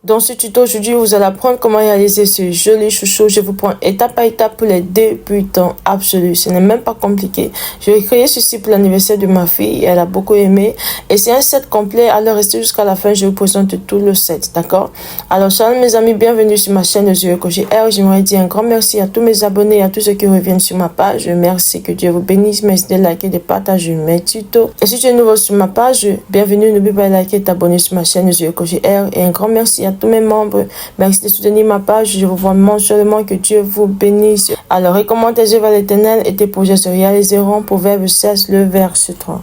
Dans ce tuto aujourd'hui, vous allez apprendre comment réaliser ce joli chouchou. Je vous prends étape par étape pour les débutants absolus. Ce n'est même pas compliqué. Je vais créer ceci pour l'anniversaire de ma fille. Elle a beaucoup aimé. Et c'est un set complet. Alors restez jusqu'à la fin. Je vous présente tout le set. D'accord? Alors, salut mes amis. Bienvenue sur ma chaîne The Coach R. J'aimerais dire un grand merci à tous mes abonnés et à tous ceux qui reviennent sur ma page. Merci. Que Dieu vous bénisse. Merci de liker, de partager mes tutos. Et si tu es nouveau sur ma page, bienvenue. N'oublie pas de liker et t'abonner sur ma chaîne The Coach R. Et un grand merci à tous mes membres. Merci de soutenir ma page. Je vous vois mensuellement. Que Dieu vous bénisse. Alors, recommande tes œuvres à l'Éternel et tes projets se réaliseront. Proverbe 16, le verset 3.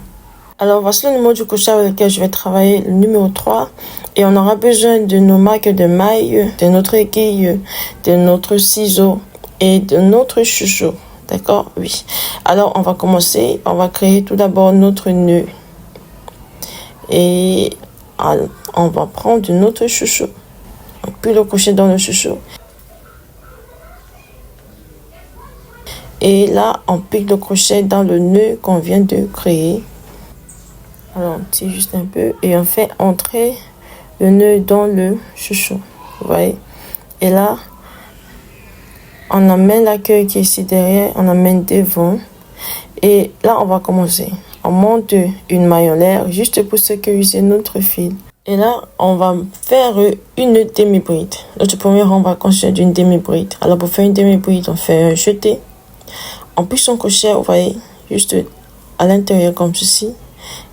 Alors, voici le numéro du crochet avec lequel je vais travailler, le numéro 3. Et on aura besoin de nos marques de mailles, de notre aiguille, de notre ciseau et de notre chouchou. D'accord? Oui. Alors, on va commencer. On va créer tout d'abord notre nœud. Et on va prendre notre chouchou. Puis le crochet dans le chouchou. Et là, on pique le crochet dans le nœud qu'on vient de créer. Alors, on tire juste un peu et on fait entrer le nœud dans le chouchou. Vous voyez? Et là, on amène la queue qui est ici derrière, on amène devant. Et là, on va commencer. On monte une maille en l'air juste pour sécuriser notre fil. Et là, on va faire une demi-bride. Notre premier rang va constituer d'une demi-bride. Alors, pour faire une demi-bride, on fait un jeté. On pique son crochet, vous voyez, juste à l'intérieur comme ceci.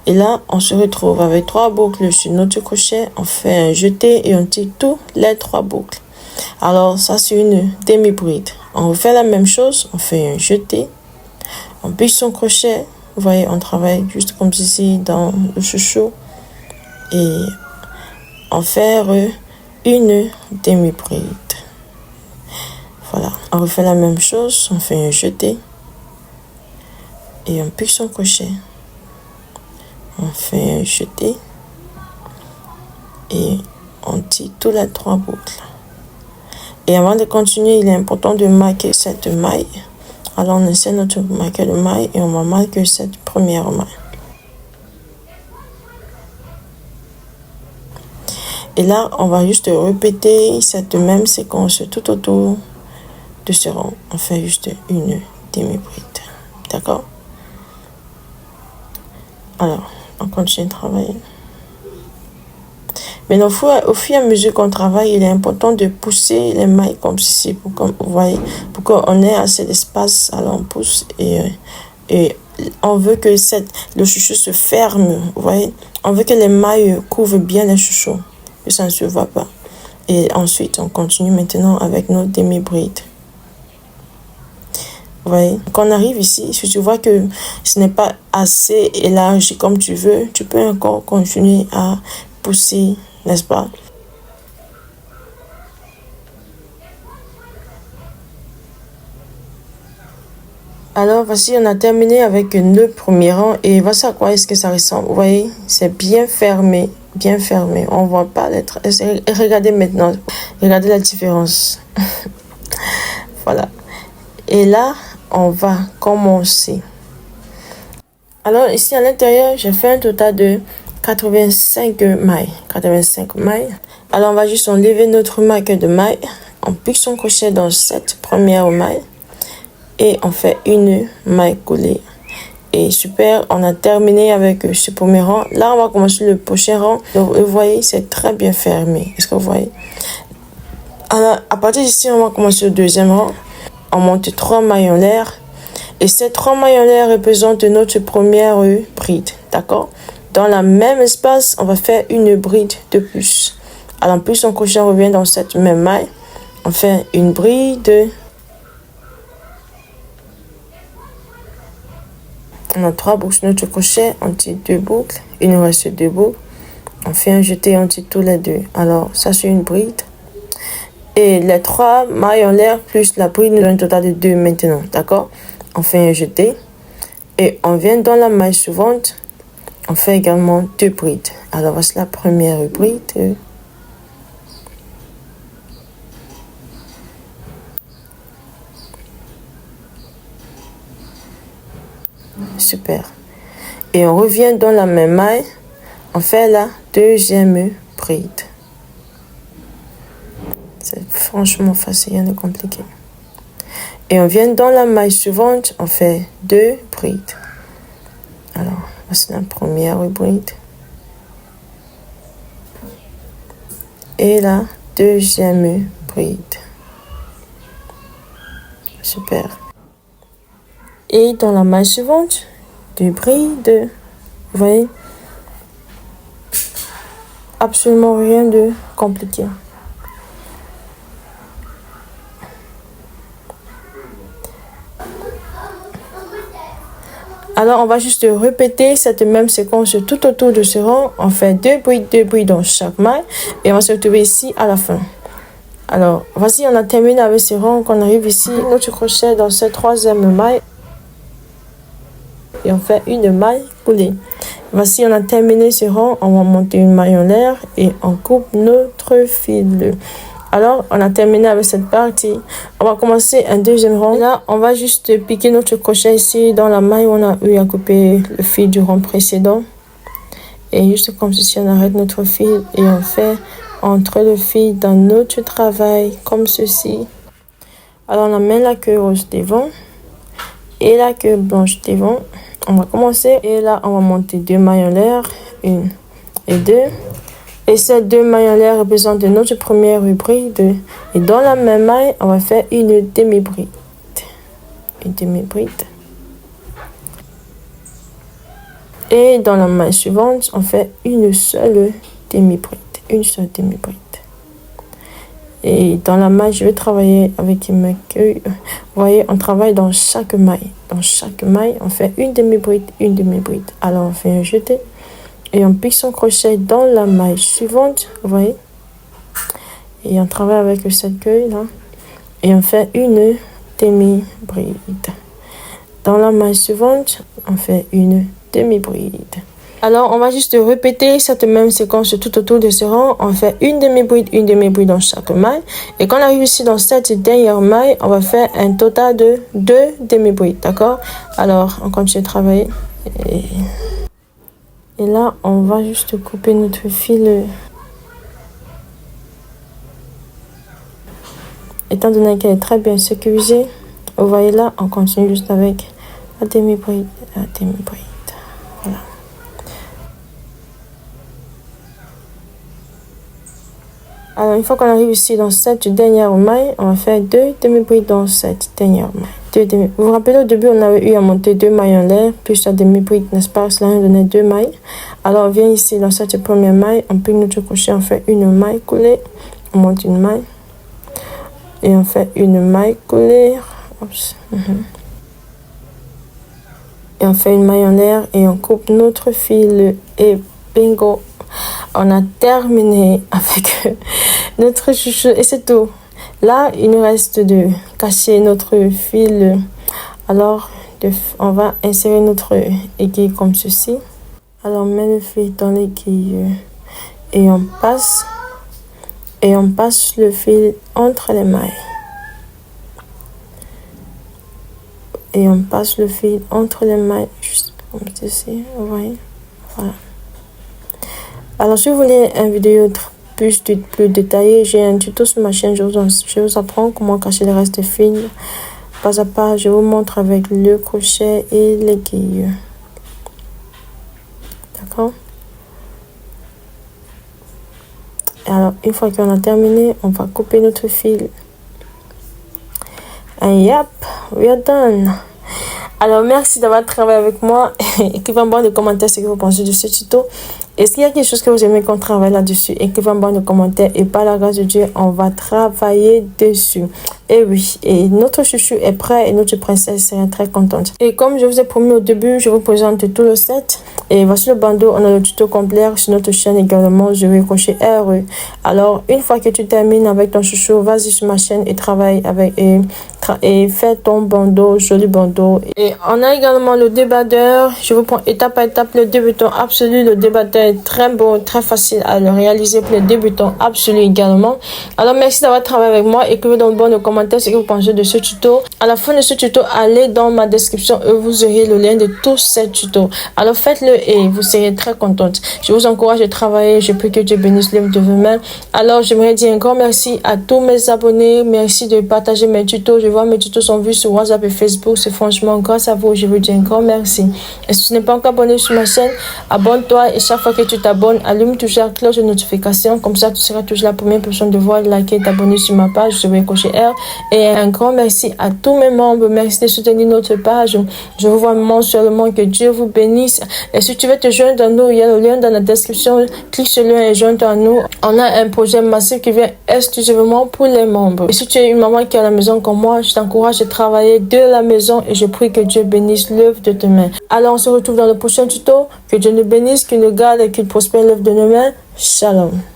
Et là, on se retrouve avec 3 boucles sur notre crochet. On fait un jeté et on tire tous les 3 boucles. Alors, ça, c'est une demi-bride. On refait la même chose. On fait un jeté. On pique son crochet. Vous voyez, on travaille juste comme ceci dans le chouchou. Et on fait une demi-bride. Voilà. On refait la même chose. On fait un jeté. Et on pique son crochet. On fait un jeté. Et on tire tous les 3 boucles. Et avant de continuer, il est important de marquer cette maille. Alors on essaie notre marqueur de maille et on va marquer cette première maille. Et là, on va juste répéter cette même séquence tout autour de ce rang. On fait juste une demi-bride. D'accord? Alors, on continue de travailler. Mais au fur et à mesure qu'on travaille, il est important de pousser les mailles comme ceci, pour qu'on ait assez d'espace. Alors on pousse et on veut que le chouchou se ferme. Vous voyez, on veut que les mailles couvrent bien les chouchous, que ça ne se voit pas. Et ensuite, on continue maintenant avec nos demi-brides. Vous voyez, quand on arrive ici, si tu vois que ce n'est pas assez élargi comme tu veux, tu peux encore continuer à pousser, n'est-ce pas? Alors, voici, on a terminé avec le premier rang et voici à quoi est-ce que ça ressemble. Vous voyez, c'est bien fermé, bien fermé. On ne voit pas l'être. Regardez maintenant, regardez la différence. Voilà. Et là, on va commencer. Alors, ici à l'intérieur, j'ai fait un total de 85 mailles. 85 mailles. Alors, on va juste enlever notre marque de maille. On pique son crochet dans cette première maille. Et on fait une maille collée. Et super, on a terminé avec ce premier rang. Là, on va commencer le prochain rang. Donc, vous voyez, c'est très bien fermé. Est-ce que vous voyez? Alors, à partir d'ici, on va commencer le deuxième rang. On monte 3 mailles en l'air. Et ces 3 mailles en l'air représentent notre première bride. D'accord? Dans le même espace, on va faire une bride de plus. Alors, en plus, son crochet revient dans cette même maille. On fait une bride. On a 3 boucles sur notre crochet. On tire 2 boucles. Il nous reste 2 boucles. On fait un jeté, on tire tous les 2. Alors, ça, c'est une bride. Et les 3 mailles en l'air plus la bride nous donne un total de 2 maintenant. D'accord? On fait un jeté. Et on vient dans la maille suivante. On fait également 2 brides. Alors, voici la première bride. Super. Et on revient dans la même maille. On fait la deuxième bride. C'est franchement facile, rien de compliqué. Et on vient dans la maille suivante, on fait 2 brides. Alors, voici la première bride. Et la deuxième bride. Super. Et dans la maille suivante, 2 brides. Vous voyez? Absolument rien de compliqué. Alors, on va juste répéter cette même séquence tout autour de ce rang. On fait 2 brides dans chaque maille. Et on va se retrouver ici à la fin. Alors, voici, on a terminé avec ce rang. Qu'on arrive ici, notre crochet dans cette troisième maille. Et on fait une maille coulée. Voici, on a terminé ce rang. On va monter une maille en l'air et on coupe notre fil. Alors, on a terminé avec cette partie. On va commencer un deuxième rang. Là, on va juste piquer notre crochet ici dans la maille où on a eu à couper le fil du rang précédent. Et juste comme ceci, on arrête notre fil et on fait entrer le fil dans notre travail comme ceci. Alors, on amène la queue rose devant et la queue blanche devant. On va commencer et là, on va monter 2 mailles en l'air. 1 et 2. Et ces 2 mailles en l'air représentent notre première bride. Et dans la même maille, on va faire une demi-bride. Une demi-bride. Et dans la maille suivante, on fait une seule demi-bride. Une seule demi-bride. Et dans la maille, je vais travailler avec ma queue. Vous voyez, on travaille dans chaque maille. Dans chaque maille, on fait une demi-bride, une demi-bride. Alors, on fait un jeté. Et on pique son crochet dans la maille suivante, vous voyez. Et on travaille avec cette queue là. Et on fait une demi-bride. Dans la maille suivante, on fait une demi-bride. Alors, on va juste répéter cette même séquence tout autour de ce rang. On fait une demi-bride dans chaque maille. Et quand on arrive ici dans cette dernière maille, on va faire un total de 2 demi-brides, d'accord? Alors, on continue de travailler. Et là, on va juste couper notre fil. Étant donné qu'elle est très bien sécurisée, vous voyez là, on continue juste avec la demi-bride, la demi-bride. Voilà. Alors, une fois qu'on arrive ici dans cette dernière maille, on va faire 2 demi-brides dans cette dernière maille. Vous vous rappelez, au début, on avait eu à monter 2 mailles en l'air, plus la demi-bride, n'est-ce pas? Cela nous donnait 2 mailles. Alors, on vient ici dans cette première maille, on pique notre crochet, on fait une maille coulée, on monte une maille, et on fait une maille coulée. Oups. Et on fait une maille en l'air, et on coupe notre fil, et bingo! On a terminé avec notre chouchou, et c'est tout. Là, il nous reste de cacher notre fil. Alors, on va insérer notre aiguille comme ceci. Alors, on met le fil dans l'aiguille et on passe le fil entre les mailles. Et on passe le fil entre les mailles, juste comme ceci, vous voyez. Voilà. Alors, si vous voulez une vidéo plus détaillée, j'ai un tuto sur ma chaîne. Je vous apprends comment cacher le reste des fils. Pas à pas, je vous montre avec le crochet et l'aiguille. D'accord? Alors, une fois qu'on a terminé, on va couper notre fil. And yep, we are done. Alors, merci d'avoir travaillé avec moi. Écrivez-moi dans les commentaires ce que vous pensez de ce tuto. Est-ce qu'il y a quelque chose que vous aimez qu'on travaille là-dessus? Écrivez-moi dans les commentaires. Et par la grâce de Dieu, on va travailler dessus. Et oui, et notre chouchou est prêt et notre princesse est très contente. Et comme je vous ai promis au début, je vous présente tout le set. Et voici le bandeau. On a le tuto complet sur notre chaîne également. Je vais cocher RE. Alors, une fois que tu termines avec ton chouchou, vas-y sur ma chaîne et travaille avec et fais ton bandeau, joli bandeau. Et on a également le débardeur. Je vous prends étape par étape le débutant absolu, le débardeur est très beau, très facile à le réaliser pour les débutants absolus également. Alors merci d'avoir travaillé avec moi. Écrivez dans le bas de commentaires ce que vous pensez de ce tuto. À la fin de ce tuto, allez dans ma description et vous aurez le lien de tous ces tutos. Alors faites-le et vous serez très contente. Je vous encourage à travailler. Je prie que Dieu bénisse l'œuvre de vos mains. Alors j'aimerais dire un grand merci à tous mes abonnés. Merci de partager mes tutos. Je vois mes tutos sont vus sur WhatsApp et Facebook. C'est franchement grâce à vous. Je vous dis un grand merci. Et si tu n'es pas encore abonné sur ma chaîne, abonne-toi et chaque fois que tu t'abonnes, allume toujours la cloche de notification. Comme ça, tu seras toujours la première personne de voir, liker et t'abonner sur ma page. Je vais cocher R. Et un grand merci à tous mes membres. Merci de soutenir notre page. Je vous vois mensuellement. Que Dieu vous bénisse. Et si tu veux te joindre à nous, il y a le lien dans la description. Clique sur le lien et joins-toi à nous. On a un projet massif qui vient exclusivement pour les membres. Et si tu es une maman qui est à la maison comme moi, je t'encourage à travailler de la maison et je prie que Dieu bénisse l'œuvre de tes mains. Alors on se retrouve dans le prochain tuto. Que Dieu nous bénisse, qu'il nous garde et qu'il prospère l'œuvre de nos mains. Shalom.